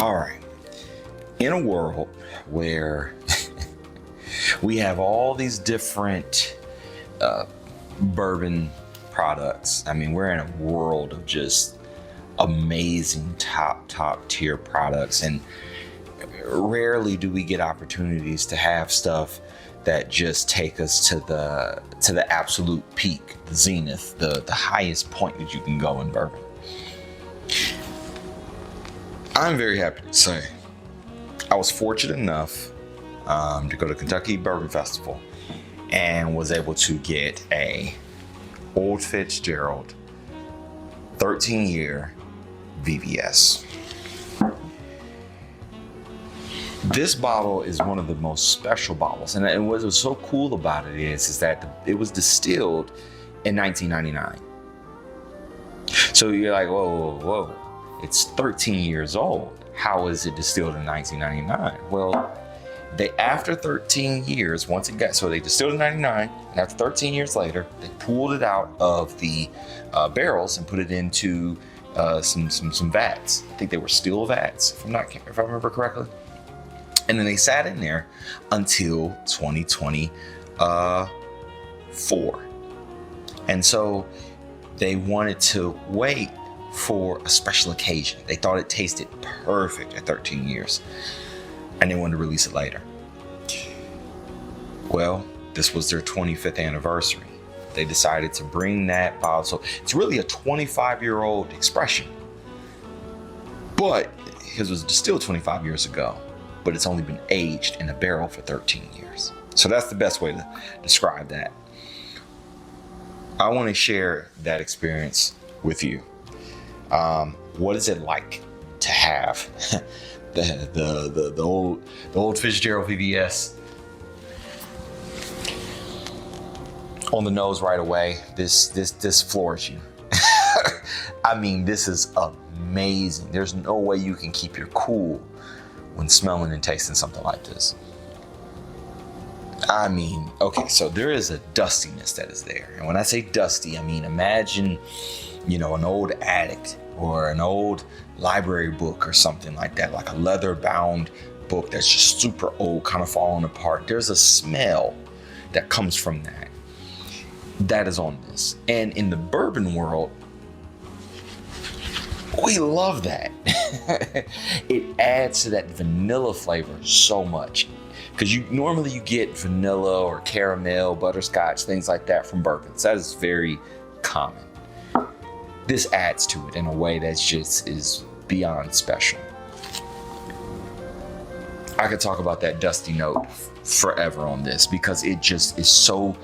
All right. In a world where we have all these different bourbon products, I mean, we're in a world of just amazing top tier products, and rarely do we get opportunities to have stuff that just take us to the absolute peak, the zenith, the highest point that you can go in bourbon. I'm very happy to say I was fortunate enough to go to Kentucky Bourbon Festival and was able to get a Old Fitzgerald 13-year VVS. This bottle is one of the most special bottles, and what was so cool about it is that it was distilled in 1999. So you're like, whoa, it's 13 years old. How is it distilled in 1999? Well, after 13 years, they distilled in 99, and after 13 years later, they pulled it out of the barrels and put it into some vats. I think they were steel vats, if I remember correctly. And then they sat in there until 2024. And so they wanted to wait for a special occasion. They thought it tasted perfect at 13 years, and they wanted to release it later. Well, this was their 25th anniversary. They decided to bring that bottle. So it's really a 25-year-old expression, but because it was distilled 25 years ago, but it's only been aged in a barrel for 13 years. So that's the best way to describe that. I want to share that experience with you. What is it like to have the old Fitzgerald VVS on the nose right away? This floors you. I mean, this is amazing. There's no way you can keep your cool when smelling and tasting something like this. I mean, okay, so there is a dustiness that is there. And when I say dusty, I mean, imagine, an old attic or an old library book or something like that, like a leather bound book that's just super old, kind of falling apart. There's a smell that comes from that. That is on this. And in the bourbon world, we love that. It adds to that vanilla flavor so much. Because normally you get vanilla or caramel, butterscotch, things like that from bourbons. That is very common. This adds to it in a way that just is beyond special. I could talk about that dusty note forever on this, because it just is so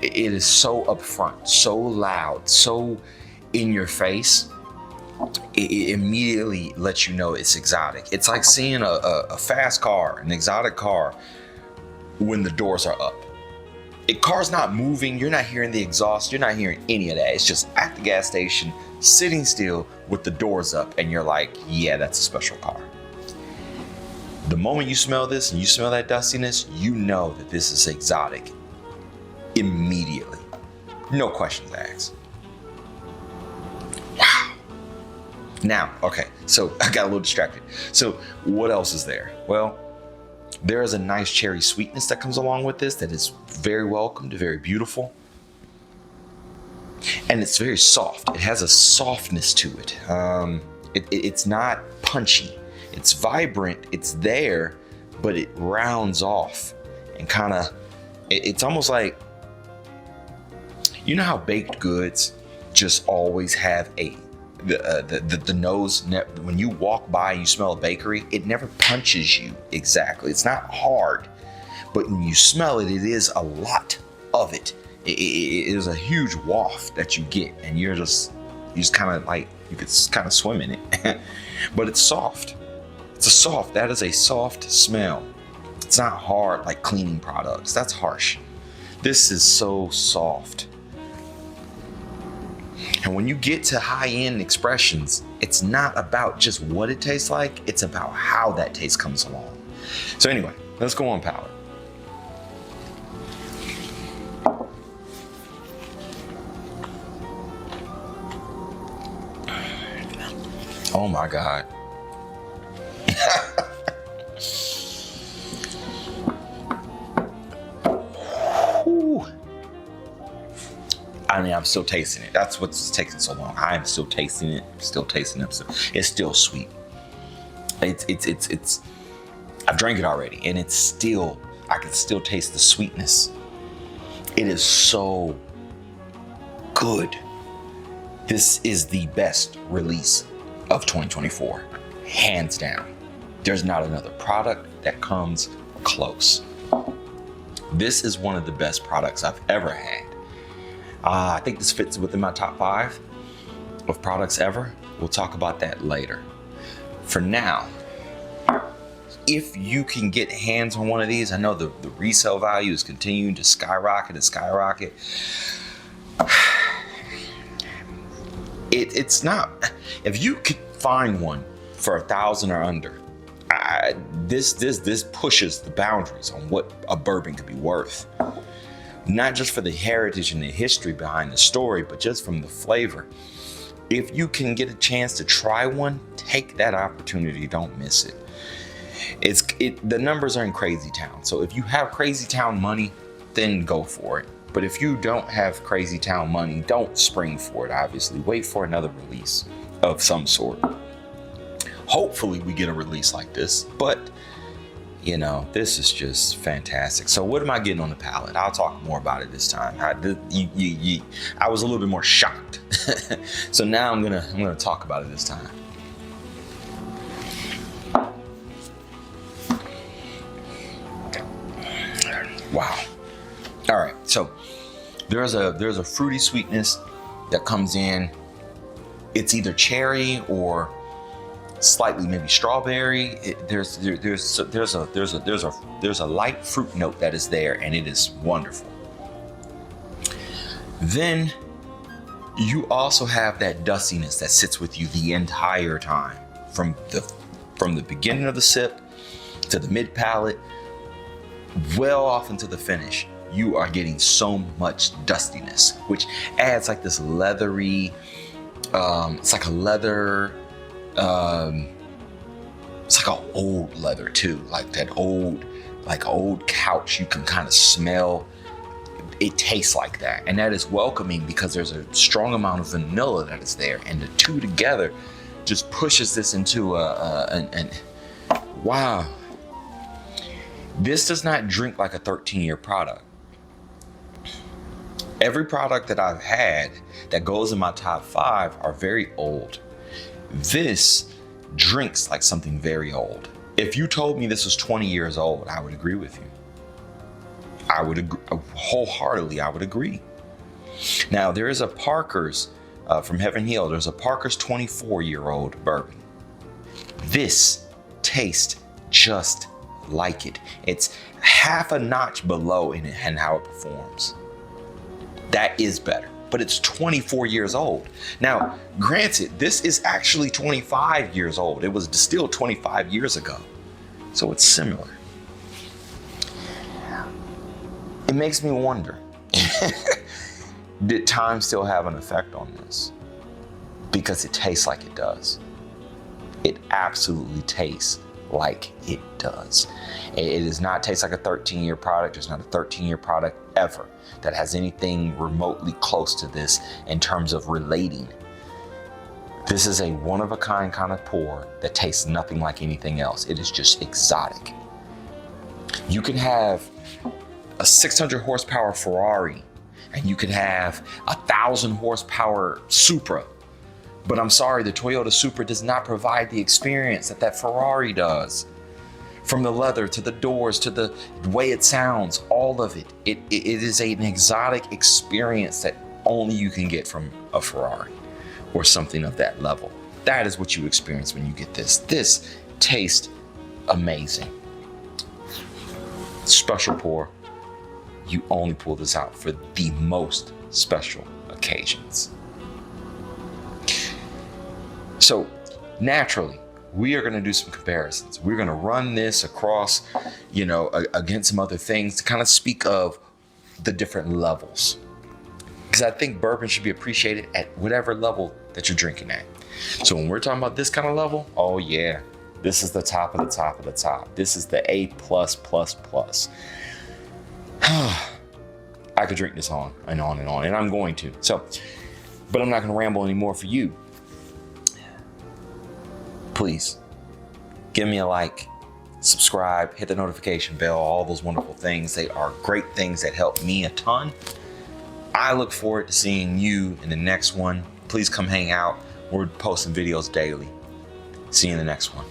upfront, so loud, so in your face. It immediately lets you know it's exotic. It's like seeing a fast car, an exotic car, when the doors are up. Car's not moving, you're not hearing the exhaust, you're not hearing any of that. It's just at the gas station, sitting still with the doors up, and you're like, yeah, that's a special car. The moment you smell this and you smell that dustiness, you know that this is exotic immediately. No questions asked. Wow. Now, okay, so I got a little distracted. So what else is there? Well, there is a nice cherry sweetness that comes along with this that is very welcomed, very beautiful. And it's very soft. It has a softness to it. It's not punchy. It's vibrant. It's there, but it rounds off and kind of, it's almost like, you know how baked goods just always have the nose, when you walk by and you smell a bakery, it never punches you exactly. It's not hard, but when you smell it, it is a lot of it. It is a huge waft that you get, and you just kind of like, you could kind of swim in it. But it's soft. That is a soft smell. It's not hard like cleaning products. That's harsh. This is so soft. And when you get to high-end expressions, it's not about just what it tastes like, it's about how that taste comes along. So anyway, let's go on palate. Oh my God. Whew. I mean, I'm still tasting it. That's what's taking so long. I'm still tasting it. Still tasting it. So it's still sweet. It's. I've drank it already, and it's still. I can still taste the sweetness. It is so good. This is the best release of 2024, hands down. There's not another product that comes close. This is one of the best products I've ever had. I think this fits within my top 5 of products ever. We'll talk about that later. For now, if you can get hands on one of these, I know the resale value is continuing to skyrocket and skyrocket. It's not, if you could find one for $1,000 or under, this pushes the boundaries on what a bourbon could be worth. Not just for the heritage and the history behind the story, but just from the flavor. If you can get a chance to try one, take that opportunity. Don't miss it. The numbers are in Crazy Town. So if you have Crazy Town money, then go for it. But if you don't have Crazy Town money, don't spring for it, obviously. Wait for another release of some sort. Hopefully we get a release like this, but you know, this is just fantastic. So what am I getting on the palate? I'll talk more about it this time. I was a little bit more shocked. So now I'm gonna talk about it this time. Wow. All right, so there's a fruity sweetness that comes in. It's either cherry or slightly maybe strawberry. There's a light fruit note that is there, and it is wonderful. Then you also have that dustiness that sits with you the entire time, from the beginning of the sip to the mid palate, well off into the finish. You are getting so much dustiness, which adds like this leathery, it's like a leather, it's like an old leather too, like that old couch. You can kind of smell. It tastes like that, and that is welcoming because there's a strong amount of vanilla that is there, and the two together just pushes this into an wow. This does not drink like a 13-year product. Every product that I've had that goes in my top 5 are very old. This drinks like something very old. If you told me this was 20 years old, I would agree with you. I would agree, wholeheartedly, I would agree. Now, there is a Parker's from Heaven Hill. There's a Parker's 24-year-old bourbon. This tastes just like it. It's half a notch below in it and how it performs. That is better, but it's 24 years old. Now, granted, this is actually 25 years old. It was distilled 25 years ago, so it's similar. It makes me wonder, did time still have an effect on this? Because it tastes like it does. It absolutely tastes like it does. It does not taste like a 13-year product. There's not a 13-year product ever that has anything remotely close to this in terms of relating. This is a one-of-a-kind kind of pour that tastes nothing like anything else. It is just exotic. You can have a 600 horsepower Ferrari, and you could have 1,000 horsepower Supra. But I'm sorry, the Toyota Supra does not provide the experience that Ferrari does. From the leather to the doors to the way it sounds, all of it. It is an exotic experience that only you can get from a Ferrari or something of that level. That is what you experience when you get this. This tastes amazing. Special pour. You only pull this out for the most special occasions. So naturally, we are going to do some comparisons. We're going to run this across, against some other things to kind of speak of the different levels. Because I think bourbon should be appreciated at whatever level that you're drinking at. So when we're talking about this kind of level, oh yeah, This is the top of the top of the top. This is the A+++. I could drink this on and on and on, and I'm going to. So, but I'm not going to ramble anymore for you. Please give me a like, subscribe, hit the notification bell, all those wonderful things. They are great things that help me a ton. I look forward to seeing you in the next one. Please come hang out. We're posting videos daily. See you in the next one.